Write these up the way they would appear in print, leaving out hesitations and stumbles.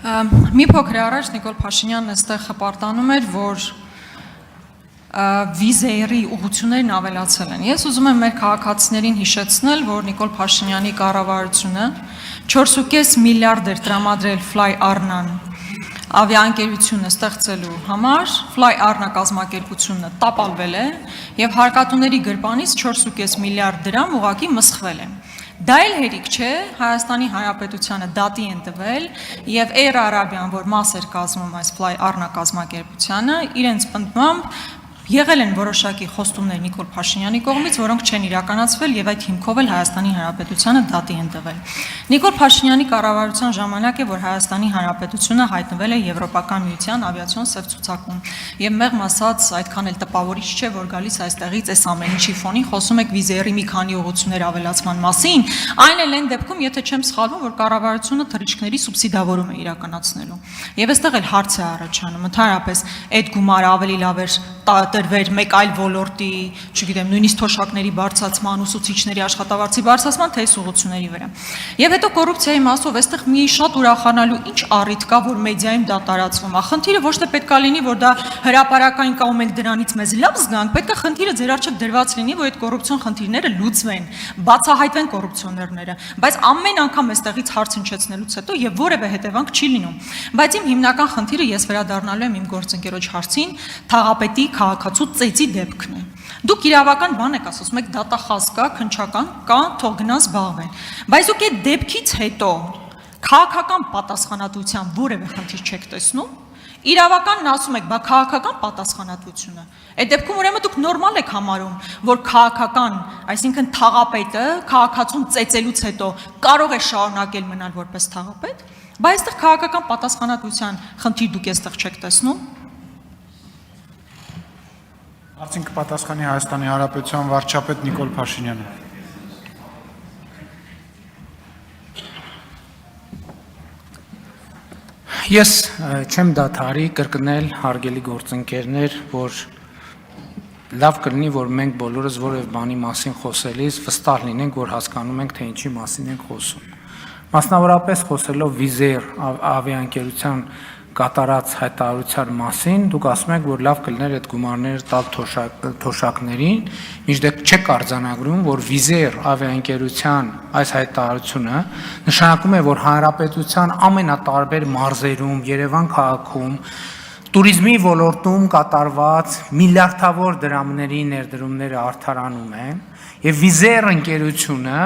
Մի փոքր առաջ Նիկոլ Փաշինյանն այստեղ հպարտանում էր, որ վիզերի ուղղություններն ավելացել են։ Ես ուզում եմ մեր քաղաքացիներին հիշեցնել, որ Նիկոլ Փաշինյանի կառավարությունը 4.5 միլիարդ էր տրամադրել Fly Arnan ավիաընկերությունը ստեղծելու համար, Fly Arna կազմակերպությունը տապալվել է եւ հարկատուների գրպանից 4.5 միլիարդ դրամ ուղղակի մսխվել է։ Դա էլ հերիք չէ, Հայաստանի Հանրապետությանը դատի են տվել եւ Air Arabian, որ մաս էր կազմում այս Fly Arna կազմակերպությանը, իրենց պնդմամբ եղել են որոշակի խոստումներ Նիկոլ Փաշինյանի կողմից, որոնք չեն իրականացվել եւ այդ հիմքով էլ Հայաստանի Հանրապետությանը դատի են տվել։ Նիկոլ Փաշինյանի կառավարության ժամանակ է, որ Հայաստանի Հանրապետությունը հայտնվել է Եվրոպական միության ավիացիոն սև ցուցակում։ Եվ մեղմ ասած, այդքան էլ տպավորիչ չէ, որ գալիս այստեղից այս ամեն ինչի ֆոնին խոսում եք վիզերի մի քանի ուղղություններ ավելացման մասին, այն էլ այն դեպքում, եթե չեմ սխալվում, որ կառավարությունը թռիչքների սուբսիդավորում է իրականացնելու։ Եվ այստեղ էլ հարց է առաջանում, ընդհանրապես այդ գումարը ավելի լավ էր տրվեր մեկ այլ ոլորտի, չգիտեմ, նույնիսկ թոշակների բարձրացման, ուսուցիչների աշխատավարձի բարձրացման, թե ուղղությունների վրա։ Եվ հետո կոռուպցիայի մասով այստեղ մի շատ ուրախանալու ինչ առիթ կա, որ մեդիայում դա տարածվում է։ Խնդիրը ոչ թե պետք է լինի, որ դա հրապարակային կա ու մենք դրանից մեզ լավ զգանք, պետք է խնդիրը ձեր առջև դրված լինի, որ այդ կոռուպցիոն խնդիրները լուծվեն, բացահայտվեն կոռուպցիոներները, բայց ամեն անգամ այստեղից հարց հնչեցնելուց հետո եւ որևէ հետևանք չի լինում։ Բայց իմ հիմնական խնդիրը ես վերադառնալու եմ իմ գործընկերոջ հարցին, թաղապետի քաղաքացու ծեծի դեպքն է։ Դուք իրավական բան եք ասում, եք դատախազ կա, քննչական կա, թող գնան զբաղվեն։ Բայց դուք այդ դեպքից հետո քաղաքական պատասխանատվության որևէ խնդիր չեք տեսնում։ Իրավականն ասում եք, բա քաղաքական պատասխանատվությունը։ Այդ դեպքում ուրեմն դուք նորմալ եք համարում, որ քաղաքական, այսինքն թաղապետը քաղաքացուն ծեծելուց հետո կարող է շարունակել մնալ որպես թաղապետ, բայց այստեղ քաղաքական պատասխանատվության խնդիր դուք այստեղ չեք տեսնում։ Արդյոք կպատասխանի Հայաստանի Հանրապետության վարչապետ Նիկոլ Փաշինյանը։ Ես չեմ դադարի կրկնել հարգելի գործընկերներ, որ լավ կլինի, որ մենք բոլորս որևէ բանի մասին խոսելիս վստահ լինենք, որ հասկանում ենք, թե ինչի մասին ենք խոսում։ Մասնավորապես խոսելով վիզեր ավիաընկերության կատարած հայտարարության մասին, դուք ասում եք, որ լավ կլիներ այդ գումարները տալ թոշակներին, մինչդեռ չեք արձանագրում, որ վիզեր ավիաընկերության այս հայտարարությունը նշանակում է, որ հանրապետության ամենատարբեր մարզերում, Երևան քաղաքում, տուրիզմի ոլորտում կատարված միլիարդավոր դրամների ներդրումները արդարանում են, եւ վիզեր ընկերությունը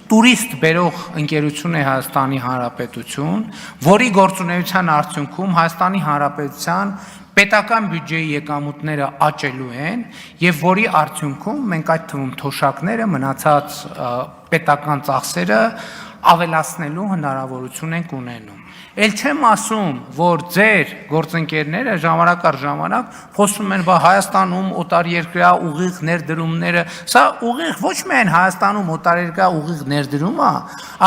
տուրիստ բերող ընկերություն է Հայաստանի Հանրապետություն, որի գործունեության արդյունքում Հայաստանի Հանրապետության պետական բյուջեի եկամուտները աճելու են եւ որի արդյունքում մենք այդ թվում թոշակները մնացած պետական ծախսերը ավելացնելու հնարավորություն ենք ունենում։ Էլ չեմ ասում, որ ձեր գործընկերները ժամանակ առ ժամանակ խոսում են, բա Հայաստանում օտարերկրյա ուղիղ ներդրումները, սա ուղիղ ոչ միայն Հայաստանում օտարերկրյա ուղիղ ներդրումը,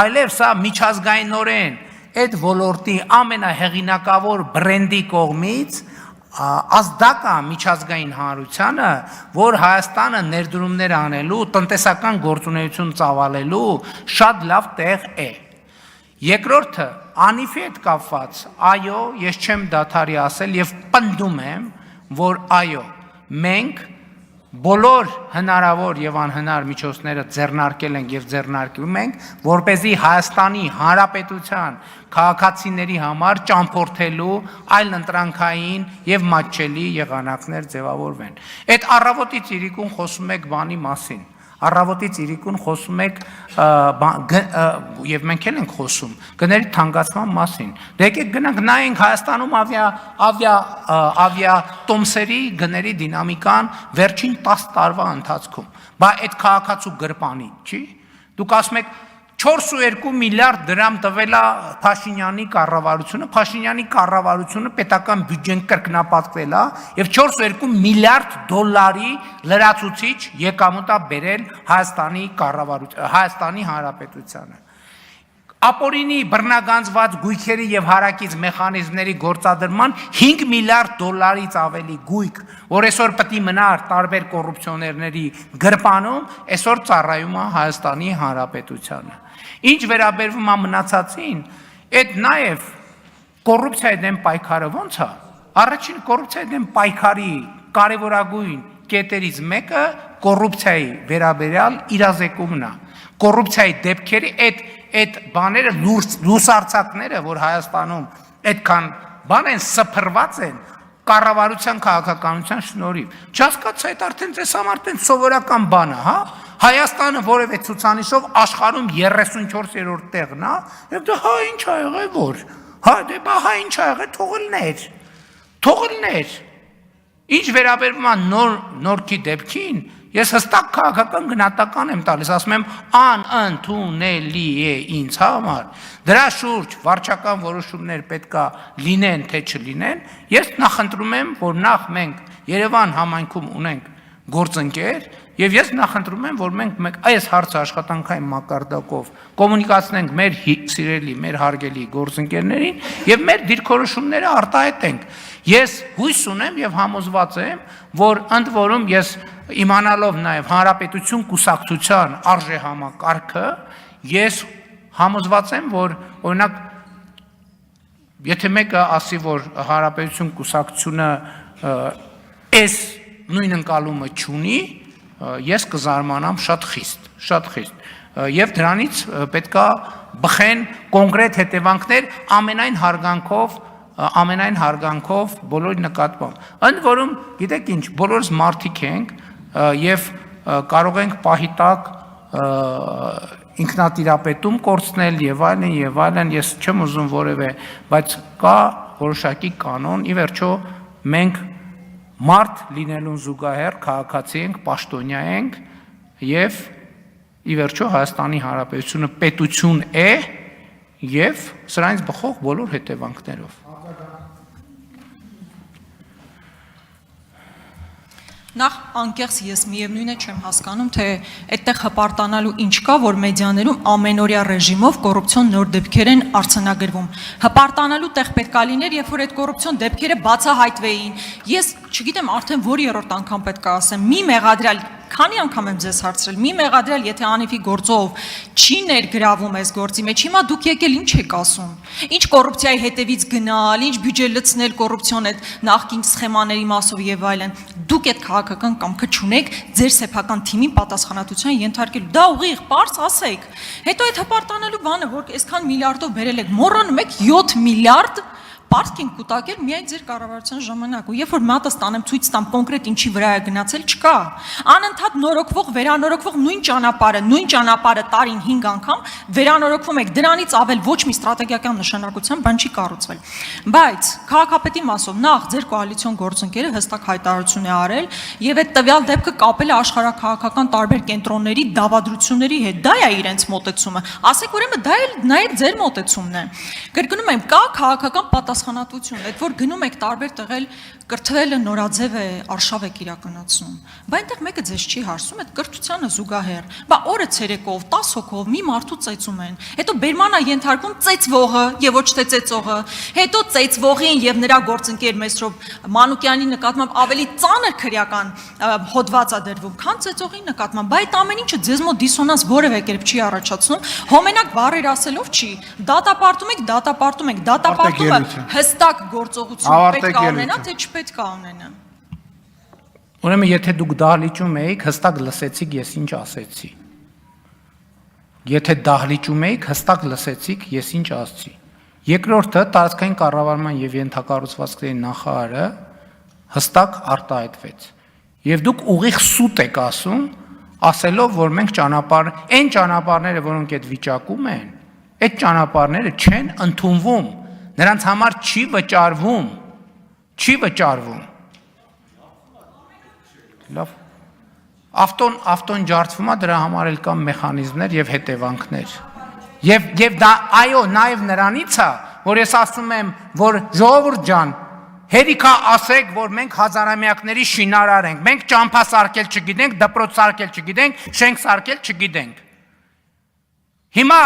այլև սա միջազգայինորեն այդ ոլորտի ամենահեղինակավոր բրենդի կողմից ազդակա միջազգային հանրությանը, որ Հայաստանը ներդրումներ անելու, տնտեսական գործունեություն ծավալելու շատ լավ տեղ է։ Երկրորդը անիվի հետ կապված, այո, ես չեմ դադարի ասել եւ պնդում եմ, որ այո, մենք բոլոր հնարավոր եւ անհնար միջոցները ձեռնարկել ենք եւ ձեռնարկում ենք, որպեսզի Հայաստանի Հանրապետության քաղաքացիների համար ճամփորդելու այլ ընտրանքային եւ մատչելի եղանակներ ձևավորվեն։ Այդ առավոտի ծիրիկուն խոսում եք բանի մասին։ Առավոտի ծիրիկուն խոսում եք եւ մենք էլ ենք խոսում գների թանկացման մասին։ Դե եկեք գնանք նայենք Հայաստանում ավիատոմսերի գների դինամիկան վերջին 10 տարվա ընթացքում։ Բա այդ քաղաքացու գրպանի, չի։ Դուք ասում եք 4.2 միլիարդ դրամ տվել է Փաշինյանի կառավարությունը պետական բյուջեն կրկնապատկվել է եւ 4.2 միլիարդ դոլարի լրացուցիչ եկամուտ է բերել Հայաստանի Հանրապետությանը։ Ապօրինի բռնագանձված գույքերի եւ հարակից մեխանիզմների գործադրման 5 միլիարդ դոլարից ավելի գույք, որ այսօր պետք է մնար տարբեր կոռուպցիոներների գրպանում, այսօր ծառայում է Հայաստանի Հանրապետությանը։ Ինչ վերաբերվում է մնացածին, այդ նաեւ կոռուպցիայի դեմ պայքարը ո՞նց է։ Առաջին կոռուպցիայի դեմ պայքարի կարևորագույն կետերից մեկը կոռուպցիայի վերաբերյալ իրազեկումն է։ Կոռուպցիայի դեպքերի այդ բաները լուսարձակները, որ Հայաստանում այդքան բան են սփռված են կառավարության քաղաքականության շնորհիվ։ Չհասկացա, այդ արդեն ձեզ համար տեն սովորական բան է, հա։ Հայաստանը որևէ ցուցանիշով աշխարհում 34-րդ տեղն է, եւ դա հա ինչ ա եղել որ։ Հա դե բա հա ինչ ա եղել թողելներ։ Ինչ վերաբերվում է նորքի դեպքին, ես հստակ քաղաքական գնահատական եմ տալիս, ասում եմ անընդունելի է ինձ համար։ Դրա շուրջ վարչական որոշումներ պետքա լինեն, թե չլինեն։ Ես նախընտրում եմ, որ նախ մենք Երևան համայնքում ունենք գործընկեր, եւ ես նախընտրում եմ, որ մենք այս հարցը աշխատանքային մակարդակով կոմունիկացնենք մեր սիրելի, մեր հարգելի գործընկերներին եւ մեր դիրքորոշումները արտահայտենք։ Ես հույս ունեմ եւ համոզված եմ, որ ընդ որում ես իմանալով նաեւ հանրապետություն կուսակցության արժեհամակարգը, ես համոզված եմ, որ օրինակ եթե մեկը ասի, որ հանրապետություն կուսակցությունը այս նույն ընկալումը չունի, ես կզարմանամ շատ խիստ եւ դրանից պետքա բխեն կոնկրետ հետևանքներ ամենայն հարգանքով բոլորի նկատմամբ։ Ընդ որում, գիտեք ինչ, բոլորս մարդիկ ենք եւ կարող ենք պահի տակ ինքնատիրապետում կորցնել եւ այլն, ես չեմ ուզում որևէ, բայց կա որոշակի կանոն, ի վերջո մենք մարդ լինելուն զուգահեռ քաղաքացի ենք, պաշտոնյա ենք եւ ի վերջո Հայաստանի Հանրապետությունը պետություն է եւ սրանից բխող բոլոր հետևանքներով։ Նախ անկեղծ ես միևնույն է չեմ հասկանում, թե այդտեղ հպարտանալու ինչ կա, որ մեդիաներում ամենօրյա ռեժիմով կոռուպցիոն նոր դեպքեր են արձանագրվում։ Հպարտանալու տեղ պետքա լիներ, երբ որ այդ կոռուպցիոն դեպքերը բացահայտվեին։ Ես չգիտեմ արդեն որ երրորդ անգամ պետքա ասեմ, մի մեղադրյալ քանի անգամ եմ ձեզ հարցրել, մի մեղադրյալ, եթե անիվի գործով չի ներգրավում այս գործի մեջ, հիմա դուք եկել ինչ եք ասում։ Ինչ կոռուպցիայի հետևից գնալ, ինչ բյուջե լցնել կոռուպցիոն այդ նախկին սխեմաների մասով եւ այլն։ Դուք այդ քաղաքական կամքը չունեք ձեր սեփական թիմին պատասխանատվության ենթարկելու։ Դա ուղիղ, պարզ ասեք։ Հետո այդ հպարտանալու բանը, որ այսքան միլիարդով բերել եք, մոռանում եք 7 միլիարդ Պարտք ենք կուտակել միայն ձեր կառավարության ժամանակ ու երբ որ մատը ստանեմ ցույց տամ կոնկրետ ինչի վրա է գնացել չկա անընդհատ նորոգվող վերանորոգվող նույն ճանապարհը տարին 5 անգամ վերանորոգվում եք դրանից ավել ոչ մի ստրատեգիական նշանակության բան չի կառուցվել բայց քաղաքապետի մասով նախ ձեր կոալիցիոն գործընկերը հստակ հայտարարություն է արել եւ այդ տվյալ դեպքը կապել է աշխարհակաղակական տարբեր կենտրոնների դավադրությունների հետ դա է իրենց մոտեցումը ասեք ուրեմն դա էլ նաեւ ձեր մոտեցումն է կրկնում եմ կա քաղաքական պատասխանատվություն, այդ որ գնում եք տարբեր տեղել կրթվելը նորաձև է, արշավ եք իրականացնում։ Բայց այնտեղ մեկը ձեզ չի հարցում, այդ կրթությանը զուգահեռ։ Բա օրը ցերեկով 10 հոգով մի մարդու ծեծում են։ Հետո բերմանա ենթարկում ծեծվողը եւ ոչ թե ծեծողը։ Հետո ծեծվողին եւ նրա գործընկեր Մեսրոբ Մանուկյանի նկատմամբ ավելի ծանր քրեական հոդված է դրվում, քան ծեծողի նկատմամբ։ Բայց այդ ամեն ինչը ձեզ մոտ դիսոնանս որևէ կերպ չի առաջացնում։ Հոմենակ բառեր ասելով չի։ Դատապարտում եք, դատապարտումը հստակ գործողություն պետք է ունենա, թե չպետք է ունենա։ Ուրեմն եթե դուք դահլիճում եք, հստակ լսեցիք ես ինչ ասեցի։ Եթե դահլիճում եք, հստակ լսեցիք ես ինչ ասացի։ Երկրորդը տարածքային կառավարման եւ ենթակառուցվածքների նախարարը հստակ արտահայտվեց։ Եվ դուք ուղիղ սուտ եք ասում, ասելով, որ մենք այն ճանապարհները, որոնք այդ վիճակում են, այդ ճանապարհները չեն ընդունվում, նրանց համար չի վճարվում։ Լավ։ Ավտոն ջարդվում է, դրա համար էլ կան մեխանիզմներ եւ հետևանքներ։ Եվ դա այո, նաեւ նրանից է, որ ես ասում եմ, որ ժողովուրդ ջան, հերիքա ասեք, որ մենք հազարամյակների շինարար ենք, մենք ճամփա սարքել չգիտենք, դպրոց սարքել չգիտենք, շենք սարքել չգիտենք։ Հիմա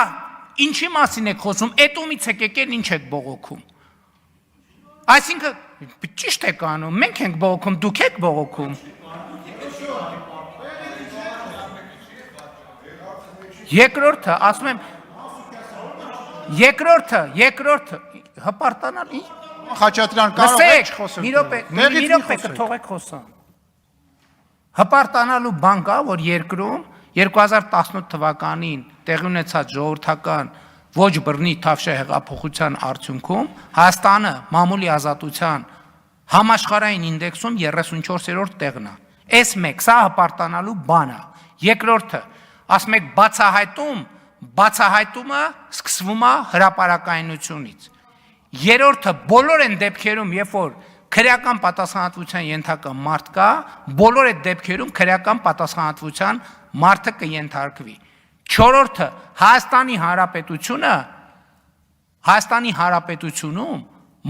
ինչի մասին եք խոսում, էտումից եք եկել ինչ եք բողոքում։ Այսինքն ճիշտ եք անում, մենք ենք բողոքում, դուք եք բողոքում։ Երկրորդը ասում եմ երկրորդը հպարտանալ ինչ։ Խաչատրյան կարող է Լսեք, չխոսել։ մի րոպե կթողեք խոսամ։ Հպարտանալու բան կա, որ երկրում 2018 թվականին տեղի ունեցած ժողովրդական ոչ բռնի թավշյա հեղափոխության արդյունքում Հայաստանը մամուլի ազատության համաշխարհային ինդեքսում 34-րդ տեղն է։ Այս մեկ, սա հպարտանալու բան է։ Երկրորդը, ասում եք բացահայտումը սկսվում է հրապարակայնությունից։ Երրորդը, բոլոր են դեպքերում, երբ որ քրեական պատասխանատվության ենթակա մարդ կա, բոլոր այդ դեպքերում քրեական պատասխանատվության մարդը կենթարկվի։ Չորրորդը, Հայաստանի Հանրապետությունում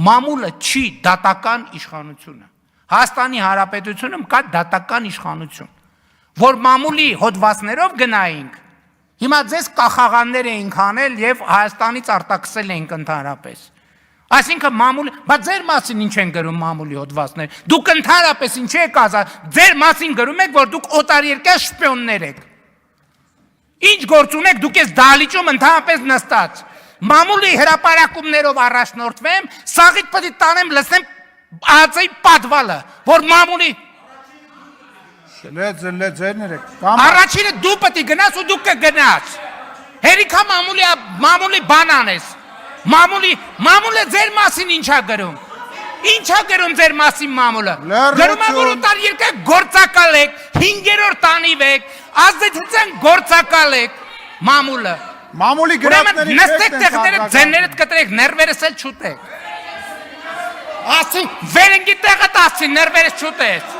մամուլը չի դատական իշխանությունը։ Հայաստանի Հանրապետությունում կա դատական իշխանություն, որ մամուլի հոդվածներով գնայինք, հիմա ձեզ կախաղաններ էինք անել եւ Հայաստանից արտաքսել էինք ընդհանրապես։ Այսինքն մամուլի, բայց ձեր մասին ինչ են գրում մամուլի հոդվածներ։ Դուք ընդհանրապես ինչ եք ասա, ձեր մասին գրում եք, որ դուք օտարերկրյա շպիոններ եք։ Ինչ գործ ունեք դուք ես դահլիճում ընդհանրապես նստած։ Մամուլի հրապարակումներով առաջնորդվեմ, սաղիթ պետք է տանեմ լսեմ ԱԾ-ի պատվալը, որ մամուլի Ձերներեք։ Առաջինը դու պետք է գնաս ու դու կգնաս։ Հերիքա մամուլի բան անես։ Մամուլը ձեր մասին ինչա գրում։ Ինչա գրում ձեր մասին մամուլը։ Գրում է որ օտարերկրյա գործակալ եք, 5-րդ տանիվ եք, ազդեցության գործակալ եք մամուլը։ Մամուլի գրածների նստեք տեղները ձեններդ կտրեք, ներվերս էլ չուտեք։ Ասի, վերենգի տեղը տասի, ներվերս չուտես։